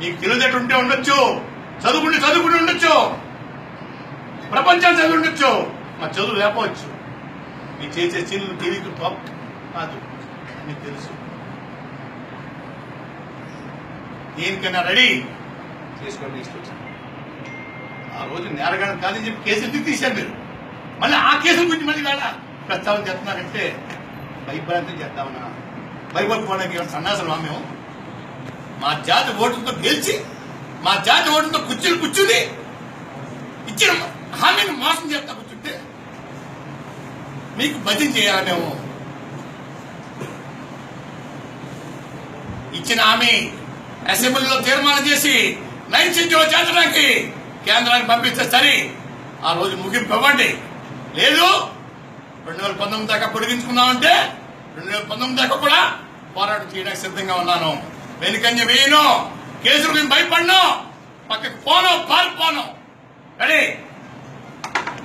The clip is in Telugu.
నీకు తెలియదట్టు ఉంటే ఉండొచ్చు, చదువుకుని ఉండొచ్చు, ప్రపంచాన్ని చదివి ఉండొచ్చు, మా చదువు లేకపోవచ్చు. మీరు చేసే చిల్లు టీవీకి టాప్ కాదు, మీకు తెలుసు. దేనికైనా రెడీ చేసుకోండి. ఇష్టం ఆ రోజు నేరగానే కాదని చెప్పి కేసు ఎందుకు తీశారు మీరు? మళ్ళీ ఆ కేసుల గురించి మళ్ళీ వేళ ప్రస్తావన చేస్తున్నారంటే భయభ్రాంతం చేద్దామన్నా? భయపడిపోవడానికి ఏమైనా సన్నాసమా మేము? మా జాతి ఓటుతో గెలిచి, మా జాతి ఓటుతో కూర్చుని ఇచ్చిన హామీని మోసం చేస్తా కూర్చుంటే మీకు భజన చేయాలి మేము? ఇచ్చిన హామీ అసెంబ్లీలో తీర్మానం చేసి 9th షెడ్యూల్ చేర్చడానికి కేంద్రానికి పంపిస్తే సరే, ఆ రోజు ముగింపు ఇవ్వండి. లేదు 2019 దాకా పొడిగించుకున్నామంటే 2019 దాకా కూడా పోరాటం చేయడానికి సిద్ధంగా ఉన్నాను. వెనుకంజ వేయను, కేసులు మేము భయపడినా, పక్కకు పోను.